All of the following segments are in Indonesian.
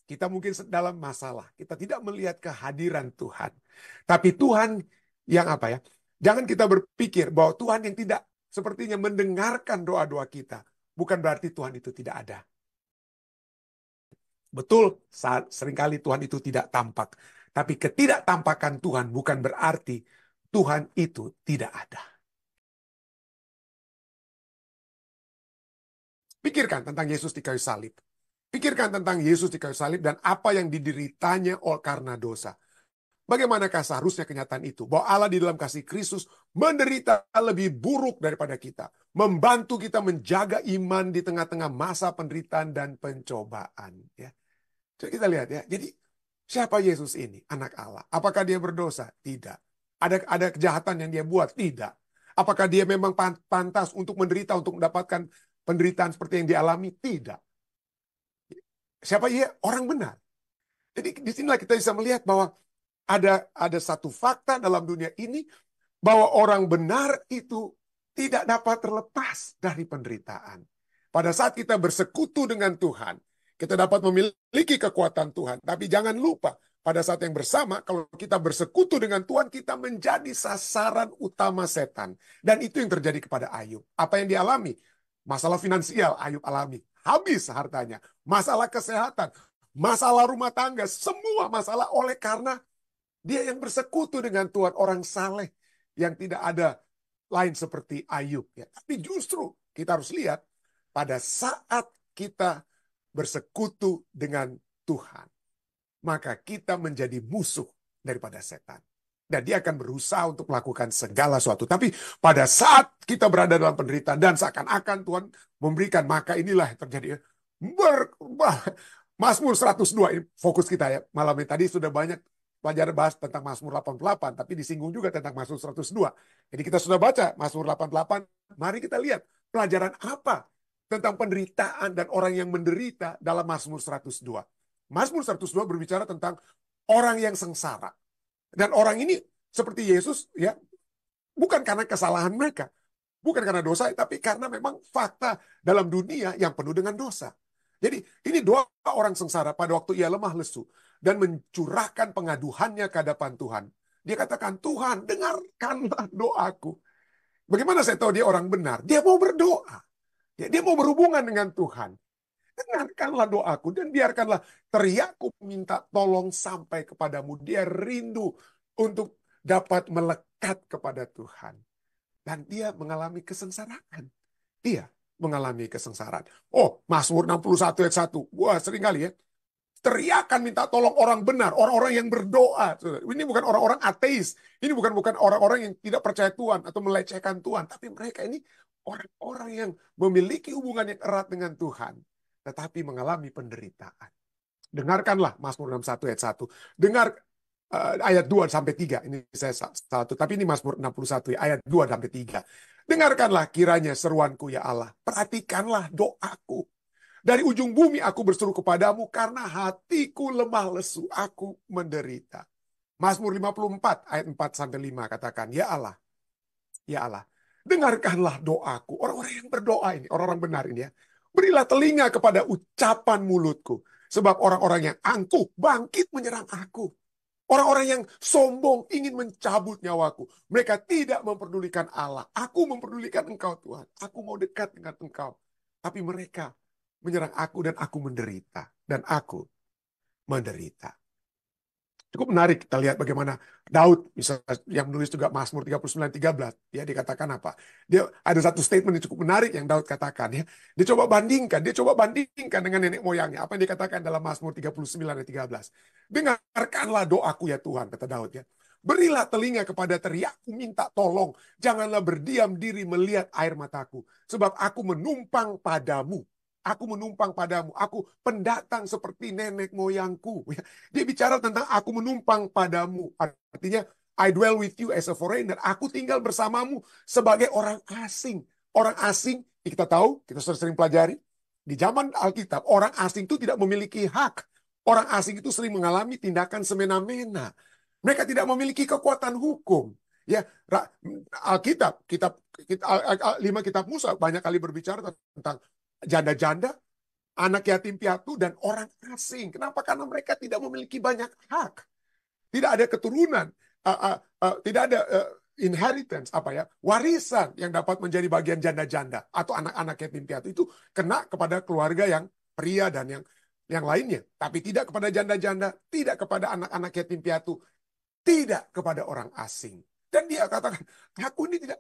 Kita mungkin dalam masalah. Kita tidak melihat kehadiran Tuhan. Tapi Tuhan yang apa ya? Jangan kita berpikir bahwa Tuhan yang tidak sepertinya mendengarkan doa-doa kita. Bukan berarti Tuhan itu tidak ada. Betul, seringkali Tuhan itu tidak tampak. Tapi ketidaktampakan Tuhan bukan berarti Tuhan itu tidak ada. Pikirkan tentang Yesus di kayu salib. Pikirkan tentang Yesus di kayu salib dan apa yang dideritanya karena dosa. Bagaimanakah seharusnya kenyataan itu? Bahwa Allah di dalam kasih Kristus menderita lebih buruk daripada kita. Membantu kita menjaga iman di tengah-tengah masa penderitaan dan pencobaan. Ya. Coba kita lihat ya. Jadi siapa Yesus ini? Anak Allah. Apakah dia berdosa? Tidak. Ada kejahatan yang dia buat? Tidak. Apakah dia memang pantas untuk menderita, untuk mendapatkan penderitaan seperti yang dialami? Tidak. Siapa ia? Orang benar. Jadi disinilah kita bisa melihat bahwa ada satu fakta dalam dunia ini bahwa orang benar itu tidak dapat terlepas dari penderitaan. Pada saat kita bersekutu dengan Tuhan, kita dapat memiliki kekuatan Tuhan. Tapi jangan lupa, pada saat yang bersama, kalau kita bersekutu dengan Tuhan, kita menjadi sasaran utama setan. Dan itu yang terjadi kepada Ayub. Apa yang dialami? Masalah finansial Ayub alami. Habis hartanya. Masalah kesehatan. Masalah rumah tangga. Semua masalah oleh karena dia yang bersekutu dengan Tuhan, orang saleh yang tidak ada lain seperti Ayub. Ya. Tapi justru kita harus lihat pada saat kita bersekutu dengan Tuhan, maka kita menjadi musuh daripada setan. Dan dia akan berusaha untuk melakukan segala sesuatu. Tapi pada saat kita berada dalam penderitaan dan seakan-akan Tuhan memberikan, maka inilah yang terjadi. Mazmur 102, ini fokus kita ya. Malam ini tadi sudah banyak pelajaran bahas tentang Mazmur 88, tapi disinggung juga tentang Mazmur 102. Jadi kita sudah baca Mazmur 88, mari kita lihat pelajaran apa tentang penderitaan dan orang yang menderita dalam Mazmur 102. Mazmur 102 berbicara tentang orang yang sengsara. Dan orang ini seperti Yesus, ya, bukan karena kesalahan mereka, bukan karena dosa, tapi karena memang fakta dalam dunia yang penuh dengan dosa. Jadi ini doa orang sengsara pada waktu ia lemah lesu dan mencurahkan pengaduhannya ke hadapan Tuhan. Dia katakan, Tuhan, dengarkanlah doaku. Bagaimana saya tahu dia orang benar? Dia mau berdoa. Dia mau berhubungan dengan Tuhan. Dengarkanlah doaku dan biarkanlah teriakku minta tolong sampai kepadamu. Dia rindu untuk dapat melekat kepada Tuhan. Dan dia mengalami kesengsaraan. Dia mengalami kesengsaraan. Oh, Mazmur 61 ayat 1. Wah, sering kali ya. Teriakan minta tolong orang benar, orang-orang yang berdoa. Ini bukan orang-orang ateis. Ini bukan orang-orang yang tidak percaya Tuhan atau melecehkan Tuhan. Tapi mereka ini orang-orang yang memiliki hubungan yang erat dengan Tuhan. Tetapi mengalami penderitaan. Dengarkanlah Mazmur 61 ayat 1. Dengar ayat 2 sampai 3. Ini saya satu. Tapi ini Mazmur 61 ayat 2 sampai 3. Dengarkanlah kiranya seruanku ya Allah. Perhatikanlah doaku. Dari ujung bumi aku berseru kepadamu karena hatiku lemah lesu, aku menderita. Mazmur 54 ayat 4 sampai 5 katakan, ya Allah, dengarkanlah doaku. Orang-orang yang berdoa ini, orang-orang benar ini ya. Berilah telinga kepada ucapan mulutku. Sebab orang-orang yang angkuh bangkit menyerang aku. Orang-orang yang sombong ingin mencabut nyawaku. Mereka tidak memperdulikan Allah. Aku memperdulikan engkau Tuhan. Aku mau dekat dengan engkau. Tapi mereka menyerang aku dan aku menderita. Dan aku menderita. Cukup menarik kita lihat bagaimana Daud, misalnya yang menulis juga Mazmur 39:13, ya dikatakan apa? Dia ada satu statement yang cukup menarik yang Daud katakan ya. Dia coba bandingkan dengan nenek moyangnya. Apa yang dikatakan dalam Mazmur 39:13. Dengarkanlah doaku ya Tuhan, kata Daud ya. Berilah telinga kepada teriakku minta tolong. Janganlah berdiam diri melihat air mataku. Sebab aku menumpang padamu. Aku menumpang padamu. Aku pendatang seperti nenek moyangku. Dia bicara tentang aku menumpang padamu. Artinya, I dwell with you as a foreigner. Aku tinggal bersamamu sebagai orang asing. Orang asing, kita tahu, kita sering pelajari. Di zaman Alkitab, orang asing itu tidak memiliki hak. Orang asing itu sering mengalami tindakan semena-mena. Mereka tidak memiliki kekuatan hukum. Ya, Alkitab, 5 kitab Musa banyak kali berbicara tentang janda-janda anak yatim piatu, dan orang asing. Kenapa? Karena mereka tidak memiliki banyak hak. Tidak ada keturunan, tidak ada inheritance, warisan yang dapat menjadi bagian janda-janda atau anak-anak yatim piatu. Itu kena kepada keluarga yang pria dan yang lainnya. Tapi tidak kepada janda-janda, tidak kepada anak-anak yatim piatu, tidak kepada orang asing. Dan dia katakan, aku ini tidak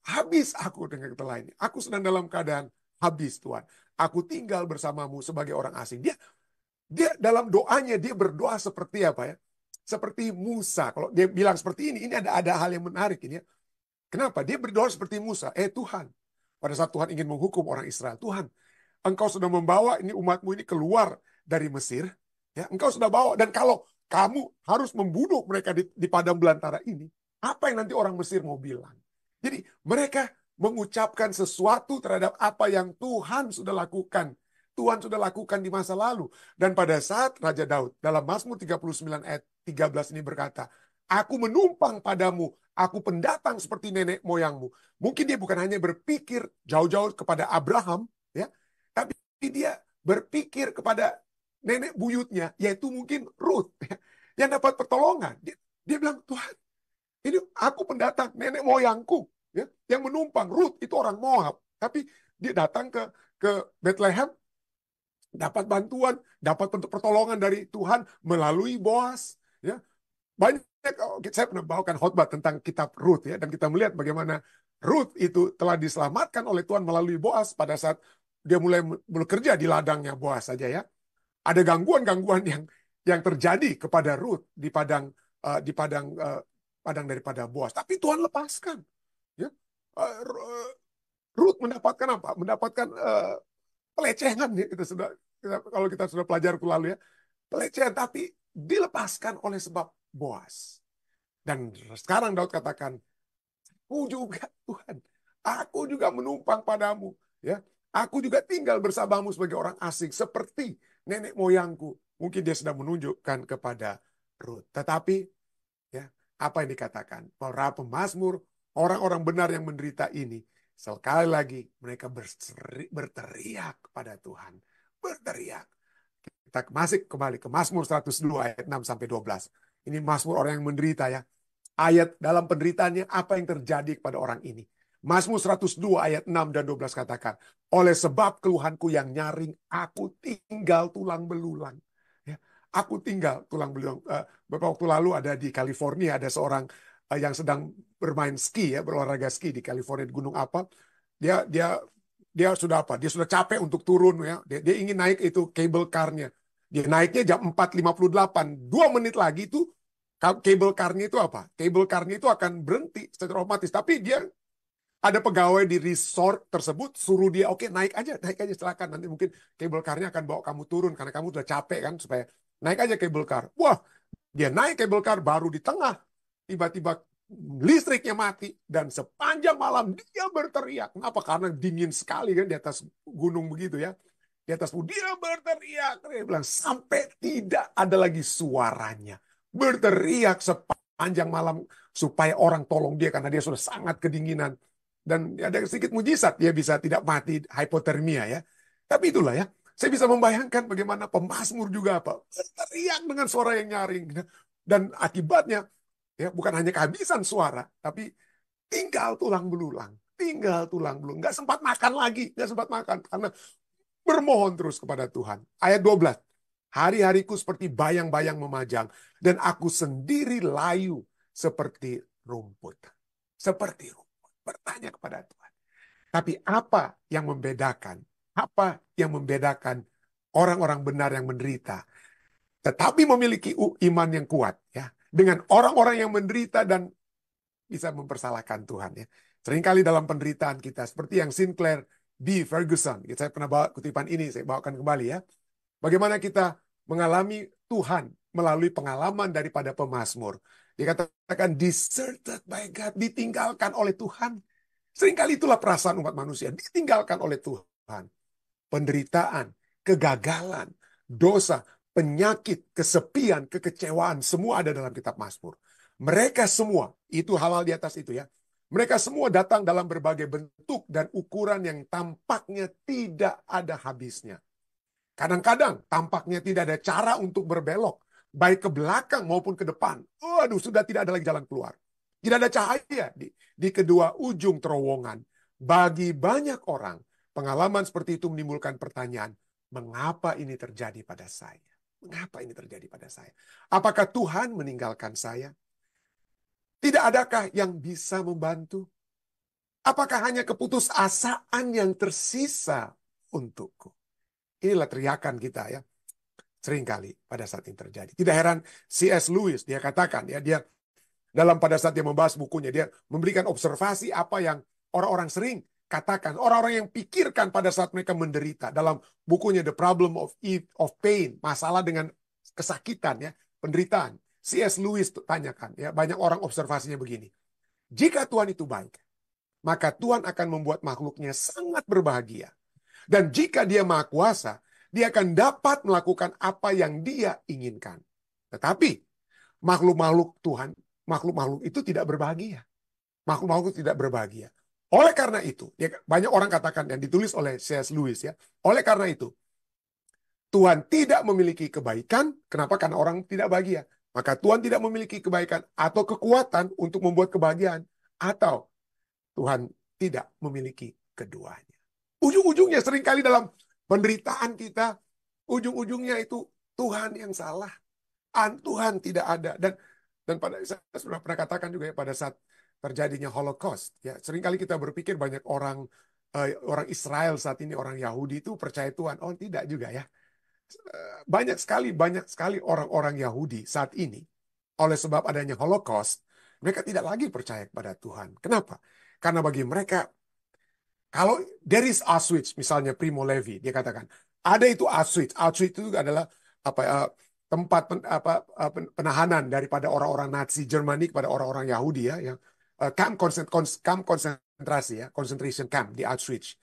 habis aku dengan kata lain. Aku sedang dalam keadaan habis, Tuhan. Aku tinggal bersamamu sebagai orang asing. Dia dalam doanya dia berdoa seperti apa ya? Seperti Musa. Kalau dia bilang seperti ini ada hal yang menarik ini ya. Kenapa? Dia berdoa seperti Musa. Tuhan, pada saat Tuhan ingin menghukum orang Israel, Tuhan, Engkau sudah membawa ini umatmu ini keluar dari Mesir, ya, Engkau sudah bawa, dan kalau kamu harus membunuh mereka di padang belantara ini, apa yang nanti orang Mesir mau bilang? Jadi mereka mengucapkan sesuatu terhadap apa yang Tuhan sudah lakukan. Tuhan sudah lakukan di masa lalu. Dan pada saat Raja Daud dalam Mazmur 39 ayat 13 ini berkata, aku menumpang padamu, aku pendatang seperti nenek moyangmu. Mungkin dia bukan hanya berpikir jauh-jauh kepada Abraham, ya, tapi dia berpikir kepada nenek buyutnya, yaitu mungkin Ruth, ya, yang dapat pertolongan. Dia bilang, Tuhan, ini aku pendatang, nenek moyangku, ya, yang menumpang. Ruth itu orang Moab, tapi dia datang ke Bethlehem, dapat bantuan, dapat pertolongan dari Tuhan melalui Boas. Ya, banyak, saya pernah bawakan khotbah tentang kitab Ruth, ya, dan kita melihat bagaimana Ruth itu telah diselamatkan oleh Tuhan melalui Boas pada saat dia mulai bekerja di ladangnya Boas saja, ya. Ada gangguan-gangguan yang terjadi kepada Ruth di padang daripada Boas, tapi Tuhan lepaskan. Ya. Ruth mendapatkan apa? Mendapatkan pelecehan, ya. Kalau kita sudah pelajari lalu, ya, pelecehan, tapi dilepaskan oleh sebab Boas. Dan sekarang Daud katakan, aku juga Tuhan, aku juga menumpang padamu, ya, aku juga tinggal bersamamu sebagai orang asing seperti nenek moyangku. Mungkin dia sedang menunjukkan kepada Ruth. Tetapi ya, apa yang dikatakan para pemazmur, orang-orang benar yang menderita ini, sekali lagi mereka berteriak kepada Tuhan. Berteriak. Kita masih kembali ke Mazmur 102 ayat 6 sampai 12. Ini Mazmur orang yang menderita, ya. Ayat dalam penderitaannya apa yang terjadi kepada orang ini. Mazmur 102 ayat 6 dan 12 katakan, oleh sebab keluhanku yang nyaring, aku tinggal tulang belulang. Ya, aku tinggal tulang belulang. Beberapa waktu lalu ada di California, ada seorang yang sedang bermain ski, ya, berolahraga ski di California, di gunung apa. Dia sudah apa? Dia sudah capek untuk turun, ya. Dia ingin naik itu cable car-nya. Dia naiknya jam 4.58. 2 menit lagi itu cable car-nya itu apa? Cable car-nya itu akan berhenti secara otomatis. Tapi dia ada pegawai di resort tersebut suruh dia, oke, naik aja silakan. Nanti mungkin cable car-nya akan bawa kamu turun karena kamu sudah capek kan, supaya naik aja cable car. Wah, dia naik cable car baru di tengah, tiba-tiba listriknya mati dan sepanjang malam dia berteriak. Kenapa? Karena dingin sekali kan di atas gunung begitu, ya. Di atas dia berteriak, dia bilang sampai tidak ada lagi suaranya. Berteriak sepanjang malam supaya orang tolong dia karena dia sudah sangat kedinginan. Dan ada sedikit mujizat dia bisa tidak mati hipotermia, ya. Tapi itulah, ya. Saya bisa membayangkan bagaimana pemazmur juga apa berteriak dengan suara yang nyaring, dan akibatnya, ya, bukan hanya kehabisan suara, tapi tinggal tulang belulang, nggak sempat makan lagi, nggak sempat makan karena bermohon terus kepada Tuhan. Ayat 12. Hari-hariku seperti bayang-bayang memajang, dan aku sendiri layu seperti rumput. Seperti rumput. Bertanya kepada Tuhan. Tapi apa yang membedakan? Apa yang membedakan orang-orang benar yang menderita, tetapi memiliki iman yang kuat, ya, dengan orang-orang yang menderita dan bisa mempersalahkan Tuhan, ya. Seringkali dalam penderitaan kita, seperti yang Sinclair D. Ferguson, saya pernah bawa kutipan ini, saya bawakan kembali, ya. Bagaimana kita mengalami Tuhan melalui pengalaman daripada pemazmur. Dikatakan deserted by God, ditinggalkan oleh Tuhan. Seringkali itulah perasaan umat manusia, ditinggalkan oleh Tuhan. Penderitaan, kegagalan, dosa, penyakit, kesepian, kekecewaan, semua ada dalam kitab Mazmur. Mereka semua, itu hal-hal di atas itu, ya. Mereka semua datang dalam berbagai bentuk dan ukuran yang tampaknya tidak ada habisnya. Kadang-kadang tampaknya tidak ada cara untuk berbelok, baik ke belakang maupun ke depan. Waduh, sudah tidak ada lagi jalan keluar. Tidak ada cahaya di kedua ujung terowongan. Bagi banyak orang, pengalaman seperti itu menimbulkan pertanyaan, mengapa ini terjadi pada saya? Mengapa ini terjadi pada saya? Apakah Tuhan meninggalkan saya? Tidak adakah yang bisa membantu? Apakah hanya keputusasaan yang tersisa untukku? Inilah teriakan kita ya. Seringkali pada saat ini terjadi. Tidak heran C.S. Lewis dia katakan ya, dia dalam pada saat dia membahas bukunya, dia memberikan observasi apa yang orang-orang sering katakan, orang-orang yang pikirkan pada saat mereka menderita. Dalam bukunya The Problem of Pain, masalah dengan kesakitan ya, penderitaan. C.S. Lewis tanyakan ya, banyak orang observasinya begini. Jika Tuhan itu baik, maka Tuhan akan membuat makhluknya sangat berbahagia. Dan jika dia maha kuasa, dia akan dapat melakukan apa yang dia inginkan. Tetapi makhluk-makhluk Tuhan, makhluk-makhluk itu tidak berbahagia. Makhluk-makhluk tidak berbahagia. Oleh karena itu, ya, banyak orang katakan yang ditulis oleh C.S. Lewis ya. Oleh karena itu, Tuhan tidak memiliki kebaikan. Kenapa? Karena orang tidak bahagia. Maka Tuhan tidak memiliki kebaikan atau kekuatan untuk membuat kebahagiaan. Atau Tuhan tidak memiliki keduanya. Ujung-ujungnya seringkali dalam penderitaan kita, ujung-ujungnya itu Tuhan yang salah. Tuhan tidak ada. Dan pada saya sudah pernah katakan juga ya, pada saat terjadinya Holocaust, ya seringkali kita berpikir banyak orang orang Israel saat ini, orang Yahudi itu percaya Tuhan. Oh tidak juga ya. Banyak sekali orang-orang Yahudi saat ini oleh sebab adanya Holocaust, mereka tidak lagi percaya kepada Tuhan. Kenapa? Karena bagi mereka, kalau there is Auschwitz, misalnya Primo Levi, dia katakan, ada itu Auschwitz. Auschwitz itu adalah apa tempat penahanan daripada orang-orang Nazi Jermanik kepada orang-orang Yahudi ya, yang camp konsentrasi ya, concentration camp di Auschwitz.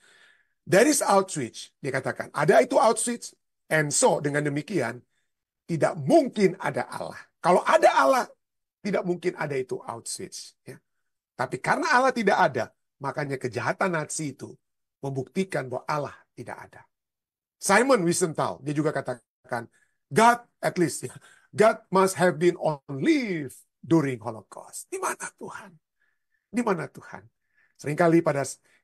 There is Auschwitz, dia katakan, ada itu Auschwitz, and so dengan demikian tidak mungkin ada Allah. Kalau ada Allah, tidak mungkin ada itu Auschwitz. Ya. Tapi karena Allah tidak ada, makanya kejahatan Nazi itu membuktikan bahwa Allah tidak ada. Simon Wiesenthal, dia juga katakan, God, at least, ya, God must have been on leave during Holocaust. Di mana Tuhan? Di mana Tuhan? Seringkali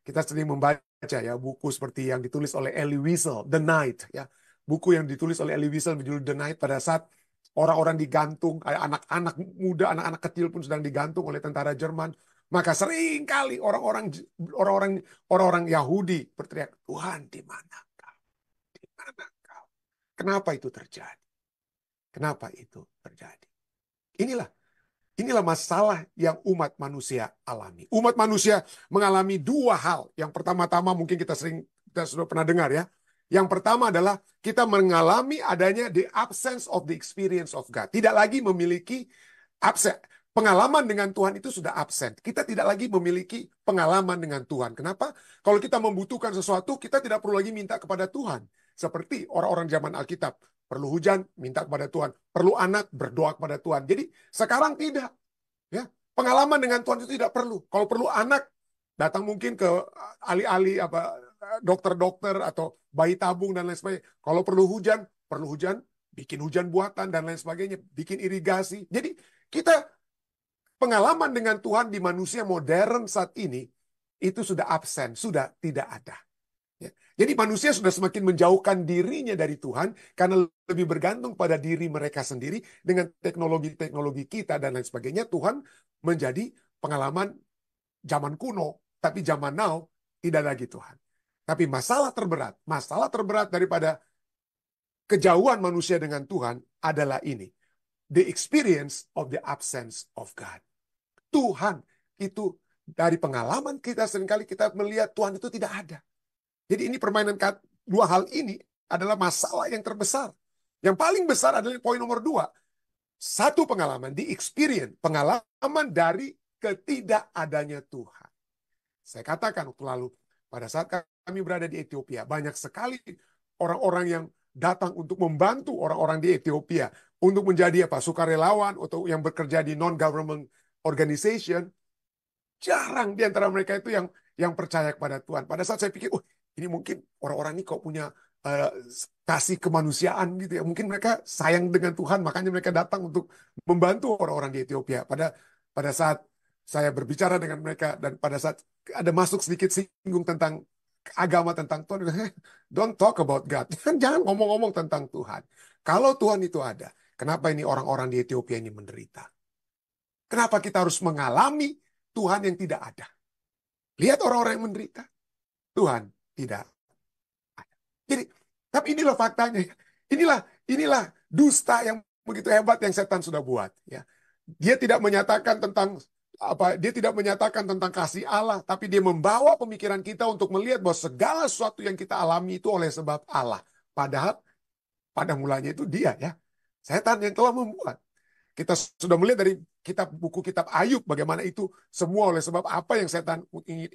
kita sering membaca ya buku seperti yang ditulis oleh Elie Wiesel, The Night. Ya. Buku yang ditulis oleh Elie Wiesel berjudul The Night pada saat orang-orang digantung, anak-anak muda, anak-anak kecil pun sedang digantung oleh tentara Jerman. Maka seringkali orang-orang Yahudi berteriak, Tuhan di mana kau? Di mana kau? Kenapa itu terjadi? Kenapa itu terjadi? Inilah masalah yang umat manusia alami. Umat manusia mengalami dua hal. Yang pertama-tama mungkin kita sudah pernah dengar ya. Yang pertama adalah kita mengalami adanya the absence of the experience of God. Tidak lagi memiliki pengalaman dengan Tuhan itu sudah absen. Kita tidak lagi memiliki pengalaman dengan Tuhan. Kenapa? Kalau kita membutuhkan sesuatu, kita tidak perlu lagi minta kepada Tuhan. Seperti orang-orang zaman Alkitab. Perlu hujan, minta kepada Tuhan. Perlu anak, berdoa kepada Tuhan. Jadi sekarang tidak. Ya, pengalaman dengan Tuhan itu tidak perlu. Kalau perlu anak, datang mungkin ke ahli-ahli dokter-dokter atau bayi tabung dan lain sebagainya. Kalau perlu hujan, bikin hujan buatan dan lain sebagainya, bikin irigasi. Jadi kita pengalaman dengan Tuhan di manusia modern saat ini itu sudah absen, sudah tidak ada. Ya. Jadi manusia sudah semakin menjauhkan dirinya dari Tuhan karena lebih bergantung pada diri mereka sendiri dengan teknologi-teknologi kita dan lain sebagainya. Tuhan menjadi pengalaman zaman kuno, tapi zaman now tidak lagi Tuhan. Tapi masalah terberat daripada kejauhan manusia dengan Tuhan adalah ini. The experience of the absence of God. Tuhan itu dari pengalaman kita seringkali kita melihat Tuhan itu tidak ada. Jadi ini permainan dua hal ini adalah masalah yang terbesar. Yang paling besar adalah poin nomor 2. Satu pengalaman, di experience, pengalaman dari ketidakadanya Tuhan. Saya katakan waktu lalu, pada saat kami berada di Ethiopia, banyak sekali orang-orang yang datang untuk membantu orang-orang di Ethiopia untuk menjadi sukarelawan atau yang bekerja di non-government organization. Jarang di antara mereka itu yang percaya kepada Tuhan. Pada saat saya pikir, ini mungkin orang-orang ini kok punya kasih kemanusiaan gitu ya. Mungkin mereka sayang dengan Tuhan, makanya mereka datang untuk membantu orang-orang di Ethiopia. Pada saat saya berbicara dengan mereka dan pada saat ada masuk sedikit singgung tentang agama, tentang Tuhan, don't talk about God. Jangan ngomong-ngomong tentang Tuhan. Kalau Tuhan itu ada, kenapa ini orang-orang di Ethiopia ini menderita? Kenapa kita harus mengalami Tuhan yang tidak ada? Lihat orang-orang yang menderita. Tuhan tidak ada. Jadi, tapi inilah faktanya. Inilah inilah dusta yang begitu hebat yang setan sudah buat. Ya, dia tidak menyatakan tentang apa? Dia tidak menyatakan tentang kasih Allah, tapi dia membawa pemikiran kita untuk melihat bahwa segala sesuatu yang kita alami itu oleh sebab Allah. Padahal pada mulanya itu dia ya, setan yang telah membuat. Kita sudah melihat dari buku kitab Ayub bagaimana itu semua oleh sebab apa yang setan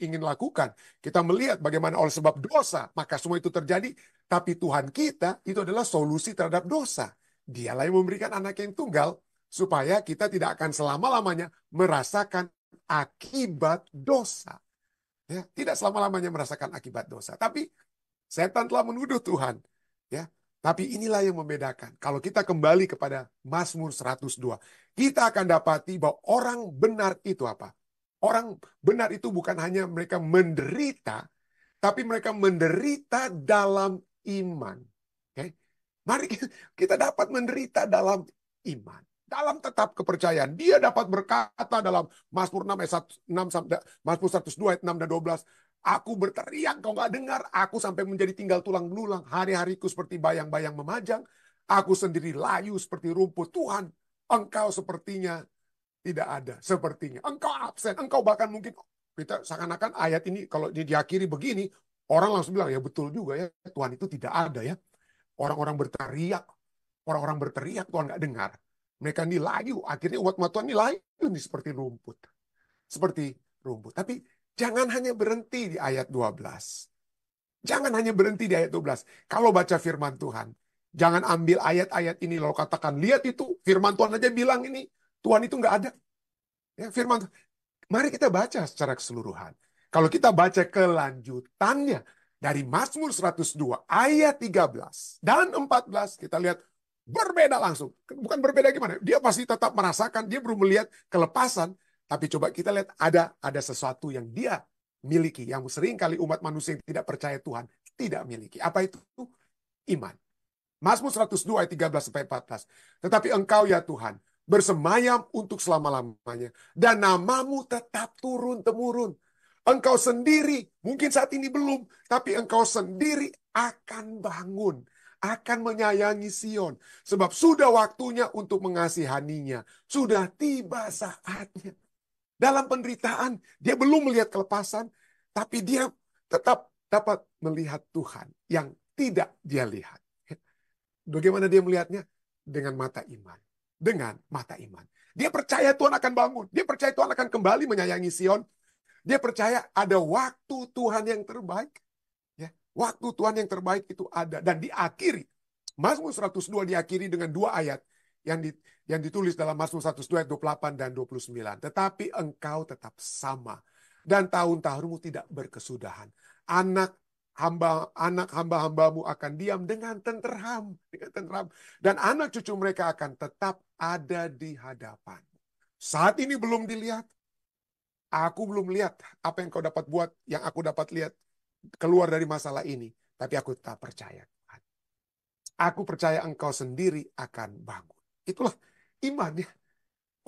ingin lakukan. Kita melihat bagaimana oleh sebab dosa, maka semua itu terjadi. Tapi Tuhan kita itu adalah solusi terhadap dosa. Dialah yang memberikan anak yang tunggal supaya kita tidak akan selama-lamanya merasakan akibat dosa. Ya, tidak selama-lamanya merasakan akibat dosa. Tapi setan telah menuduh Tuhan. Ya, tapi inilah yang membedakan. Kalau kita kembali kepada Mazmur 102, kita akan dapati bahwa orang benar itu apa? Orang benar itu bukan hanya mereka menderita, tapi mereka menderita dalam iman. Oke? Mari kita dapat menderita dalam iman. Dalam tetap kepercayaan. Dia dapat berkata dalam Mazmur 6 ayat 6 sampai Mazmur 102 ayat 6 dan 12. Aku berteriak, kau nggak dengar. Aku sampai menjadi tinggal tulang belulang. Hari-hariku seperti bayang-bayang memajang. Aku sendiri layu seperti rumput. Tuhan, engkau sepertinya tidak ada. Sepertinya. Engkau absen. Engkau bahkan mungkin, kita seakan-akan ayat ini kalau diakhiri begini, orang langsung bilang, ya betul juga ya. Tuhan itu tidak ada ya. Orang-orang berteriak. Orang-orang berteriak, Tuhan nggak dengar. Mereka ini layu. Akhirnya umat-umat Tuhan ini layu nih seperti rumput. Seperti rumput. Tapi jangan hanya berhenti di ayat 12. Jangan hanya berhenti di ayat 12. Kalau baca firman Tuhan, jangan ambil ayat-ayat ini lalu katakan, lihat itu, firman Tuhan aja bilang ini, Tuhan itu nggak ada. Ya, firman Tuhan. Mari kita baca secara keseluruhan. Kalau kita baca kelanjutannya dari Mazmur 102 ayat 13 dan 14, kita lihat berbeda langsung. Bukan berbeda gimana, dia pasti tetap merasakan, dia belum melihat kelepasan. Tapi coba kita lihat ada sesuatu yang dia miliki, yang sering kali umat manusia yang tidak percaya Tuhan tidak miliki. Apa itu? Iman. Mazmur 102 ayat 13 sampai 14. Tetapi engkau ya Tuhan bersemayam untuk selama-lamanya dan namamu tetap turun-temurun. Engkau sendiri, mungkin saat ini belum, tapi engkau sendiri akan bangun, akan menyayangi Sion, sebab sudah waktunya untuk mengasihaninya, sudah tiba saatnya. Dalam penderitaan, dia belum melihat kelepasan, tapi dia tetap dapat melihat Tuhan yang tidak dia lihat. Bagaimana dia melihatnya? Dengan mata iman. Dengan mata iman. Dia percaya Tuhan akan bangun. Dia percaya Tuhan akan kembali menyayangi Sion. Dia percaya ada waktu Tuhan yang terbaik. Ya, waktu Tuhan yang terbaik itu ada. Dan diakhiri. Mazmur 102 diakhiri dengan 2 ayat yang ditulis dalam Mazmur 102 ayat 28 dan 29. Tetapi engkau tetap sama. Dan tahun-tahunmu tidak berkesudahan. Anak hamba-hambamu akan diam dengan tenteram. Dan anak cucu mereka akan tetap ada di hadapan. Saat ini belum dilihat. Aku belum lihat apa yang kau dapat buat, yang aku dapat lihat keluar dari masalah ini. Tapi aku tetap percaya. Aku percaya engkau sendiri akan bangun. Itulah iman ya.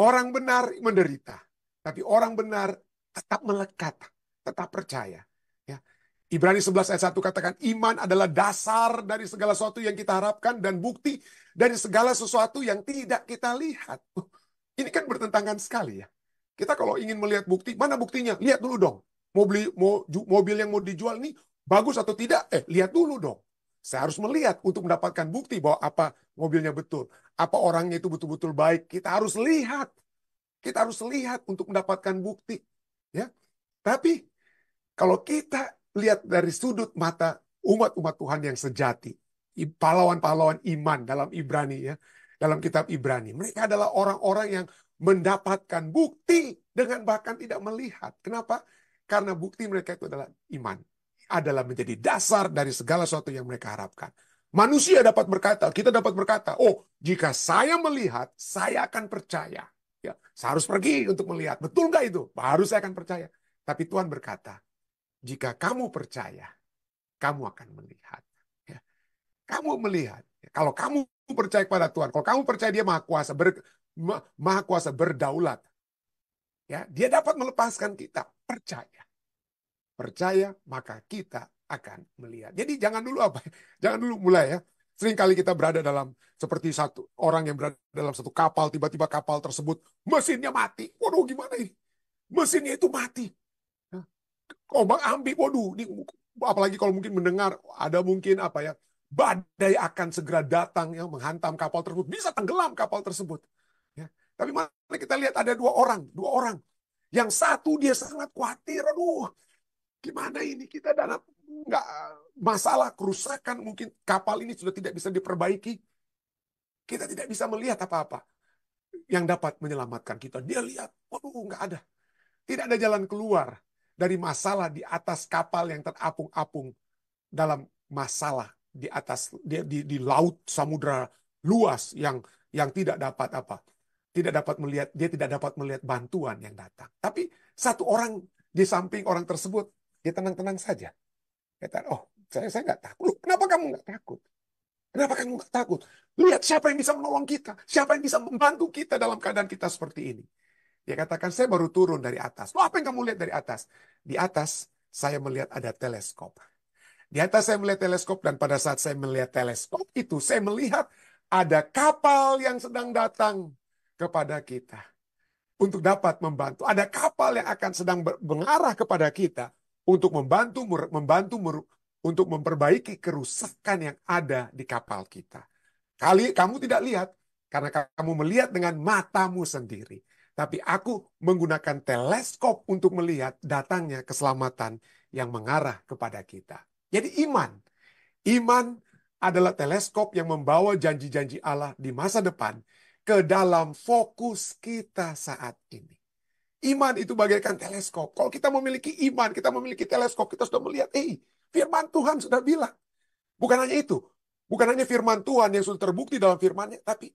Orang benar menderita. Tapi orang benar tetap melekat. Tetap percaya. Ya. Ibrani 11 ayat 1 katakan, iman adalah dasar dari segala sesuatu yang kita harapkan dan bukti dari segala sesuatu yang tidak kita lihat. Ini kan bertentangan sekali ya. Kita kalau ingin melihat bukti, mana buktinya? Lihat dulu dong. Mobil yang mau dijual ini bagus atau tidak? Lihat dulu dong. Saya harus melihat untuk mendapatkan bukti bahwa apa mobilnya betul. Apa orangnya itu betul-betul baik. Kita harus lihat. Kita harus lihat untuk mendapatkan bukti. Ya. Tapi kalau kita lihat dari sudut mata umat-umat Tuhan yang sejati, pahlawan-pahlawan iman dalam Ibrani ya, dalam kitab Ibrani, mereka adalah orang-orang yang mendapatkan bukti dengan bahkan tidak melihat. Kenapa? Karena bukti mereka itu adalah iman, adalah menjadi dasar dari segala sesuatu yang mereka harapkan. Manusia dapat berkata, kita dapat berkata, oh, jika saya melihat, saya akan percaya. Ya, saya harus pergi untuk melihat. Betul nggak itu? Baru saya akan percaya. Tapi Tuhan berkata, jika kamu percaya, kamu akan melihat. Ya, kamu melihat. Kalau kamu percaya kepada Tuhan, kalau kamu percaya Dia maha kuasa, maha kuasa berdaulat, ya, Dia dapat melepaskan kita. Percaya. Percaya, maka kita akan melihat. Jadi jangan dulu apa? Jangan dulu mulai ya. Seringkali kita berada dalam seperti satu orang yang berada dalam satu kapal, tiba-tiba kapal tersebut mesinnya mati. Waduh, gimana ini? Mesinnya itu mati. Ombak ambing, waduh, ini apalagi kalau mungkin mendengar ada mungkin apa ya, badai akan segera datang yang menghantam kapal tersebut, bisa tenggelam kapal tersebut. Ya. Tapi mari kita lihat ada dua orang. Yang satu dia sangat khawatir, aduh, gimana ini kita dalam nggak masalah kerusakan, mungkin kapal ini sudah tidak bisa diperbaiki, kita tidak bisa melihat apa-apa yang dapat menyelamatkan kita. Dia lihat, waduh, nggak ada, tidak ada jalan keluar dari masalah di atas kapal yang terapung-apung dalam masalah di atas di laut samudra luas yang tidak dapat apa, tidak dapat melihat, dia tidak dapat melihat bantuan yang datang. Tapi satu orang di samping orang tersebut, dia tenang-tenang saja. Kata, oh, saya nggak takut. Loh, kenapa kamu nggak takut? Kenapa kamu nggak takut? Lihat siapa yang bisa menolong kita, siapa yang bisa membantu kita dalam keadaan kita seperti ini. Dia katakan, saya baru turun dari atas. Loh, apa yang kamu lihat dari atas? Di atas saya melihat ada teleskop. Di atas saya melihat teleskop, dan pada saat saya melihat teleskop itu, saya melihat ada kapal yang sedang datang kepada kita untuk dapat membantu. Ada kapal yang akan sedang mengarah kepada kita untuk untuk memperbaiki kerusakan yang ada di kapal kita. Kamu tidak lihat karena kamu melihat dengan matamu sendiri. Tapi aku menggunakan teleskop untuk melihat datangnya keselamatan yang mengarah kepada kita. Jadi iman. Iman adalah teleskop yang membawa janji-janji Allah di masa depan ke dalam fokus kita saat ini. Iman itu bagaikan teleskop. Kalau kita memiliki iman, kita memiliki teleskop, kita sudah melihat, firman Tuhan sudah bilang. Bukan hanya itu. Bukan hanya firman Tuhan yang sudah terbukti dalam firman-Nya, tapi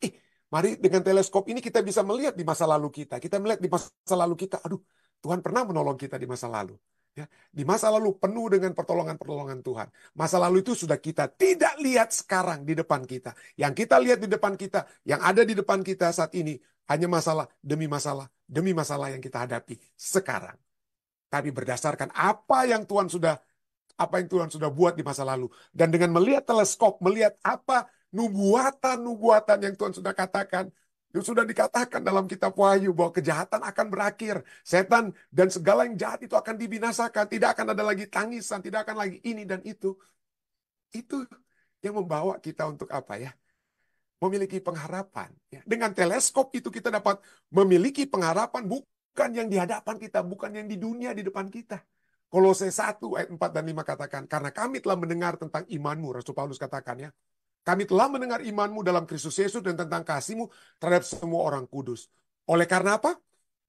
mari dengan teleskop ini kita bisa melihat di masa lalu kita. Kita melihat di masa lalu kita, aduh, Tuhan pernah menolong kita di masa lalu. Ya, di masa lalu penuh dengan pertolongan-pertolongan Tuhan. Masa lalu itu sudah kita tidak lihat sekarang di depan kita. Yang kita lihat di depan kita, yang ada di depan kita saat ini, hanya masalah demi masalah yang kita hadapi sekarang. Tapi berdasarkan apa yang Tuhan sudah buat di masa lalu. Dan dengan melihat teleskop, melihat apa nubuatan-nubuatan yang Tuhan sudah katakan, yang sudah dikatakan dalam kitab Wahyu bahwa kejahatan akan berakhir. Setan dan segala yang jahat itu akan dibinasakan. Tidak akan ada lagi tangisan, tidak akan lagi ini dan itu. Itu yang membawa kita untuk apa ya? Memiliki pengharapan. Ya. Dengan teleskop itu kita dapat memiliki pengharapan bukan yang di hadapan kita, bukan yang di dunia di depan kita. Kolose 1 ayat 4 dan 5 katakan, karena kami telah mendengar tentang imanmu, Rasul Paulus katakan ya. Kami telah mendengar imanmu dalam Kristus Yesus dan tentang kasihmu terhadap semua orang kudus. Oleh karena apa?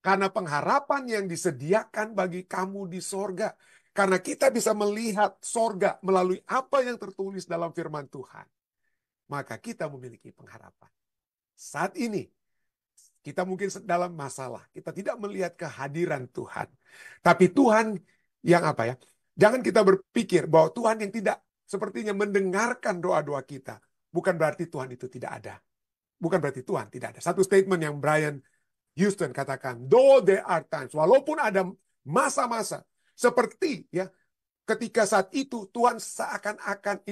Karena pengharapan yang disediakan bagi kamu di sorga. Karena kita bisa melihat sorga melalui apa yang tertulis dalam firman Tuhan. Maka kita memiliki pengharapan. Saat ini, kita mungkin dalam masalah. Kita tidak melihat kehadiran Tuhan. Tapi Tuhan yang apa ya? Jangan kita berpikir bahwa Tuhan yang tidak sepertinya mendengarkan doa-doa kita. Bukan berarti Tuhan itu tidak ada. Bukan berarti Tuhan tidak ada. Satu statement yang Brian Houston katakan, though there are times, walaupun ada masa-masa seperti ya ketika saat itu Tuhan seakan-akan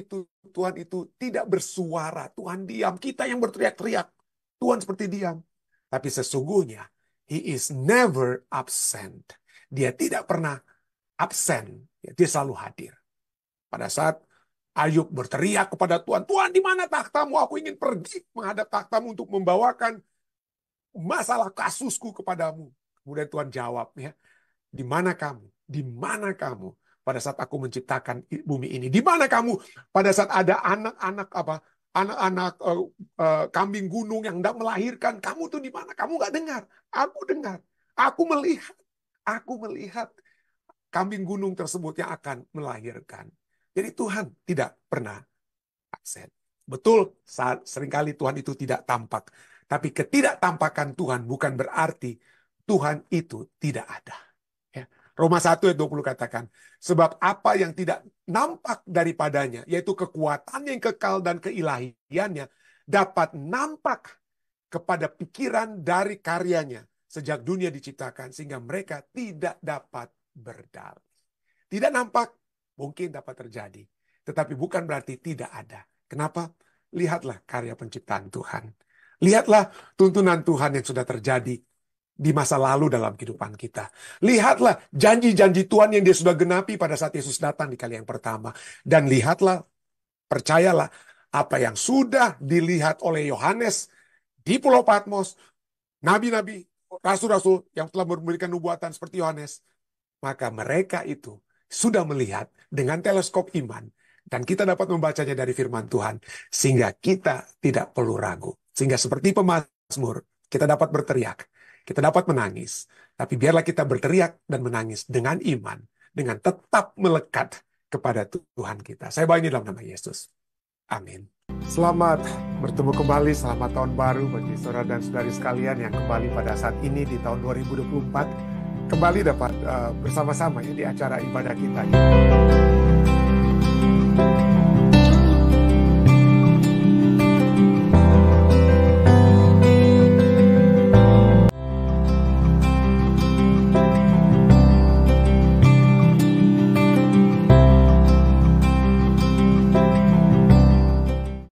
Tuhan itu tidak bersuara, Tuhan diam, kita yang berteriak-teriak, Tuhan seperti diam. Tapi sesungguhnya He is never absent. Dia tidak pernah absen, dia selalu hadir. Pada saat Ayub berteriak kepada Tuhan, Tuhan di mana takhtamu? Aku ingin pergi menghadap takhtamu untuk membawakan masalah kasusku kepadamu. Kemudian Tuhan jawab, ya, di mana kamu? Di mana kamu pada saat aku menciptakan bumi ini? Di mana kamu pada saat ada anak-anak anak-anak kambing gunung yang hendak melahirkan? Kamu tuh di mana? Kamu nggak dengar? Aku dengar. Aku melihat. Aku melihat kambing gunung tersebut yang akan melahirkan. Jadi Tuhan tidak pernah absen. Betul, seringkali Tuhan itu tidak tampak. Tapi ketidaktampakan Tuhan bukan berarti Tuhan itu tidak ada. Ya. Roma 1 ayat 20 katakan, sebab apa yang tidak nampak daripadanya, yaitu kekuatan yang kekal dan keilahiannya, dapat nampak kepada pikiran dari karyanya sejak dunia diciptakan, sehingga mereka tidak dapat berdalih. Tidak nampak, mungkin dapat terjadi. Tetapi bukan berarti tidak ada. Kenapa? Lihatlah karya penciptaan Tuhan. Lihatlah tuntunan Tuhan yang sudah terjadi di masa lalu dalam kehidupan kita. Lihatlah janji-janji Tuhan yang dia sudah genapi pada saat Yesus datang di kali yang pertama. Dan lihatlah, percayalah, apa yang sudah dilihat oleh Yohanes di Pulau Patmos, nabi-nabi, rasul-rasul yang telah memberikan nubuatan seperti Yohanes, maka mereka itu sudah melihat dengan teleskop iman. Dan kita dapat membacanya dari firman Tuhan. Sehingga kita tidak perlu ragu. Sehingga seperti pemazmur, kita dapat berteriak. Kita dapat menangis. Tapi biarlah kita berteriak dan menangis dengan iman. Dengan tetap melekat kepada Tuhan kita. Saya bawa ini dalam nama Yesus. Amin. Selamat bertemu kembali. Selamat tahun baru bagi saudara dan saudari sekalian yang kembali pada saat ini di tahun 2024. Kembali dapat bersama-sama ya, di acara ibadah kita ini.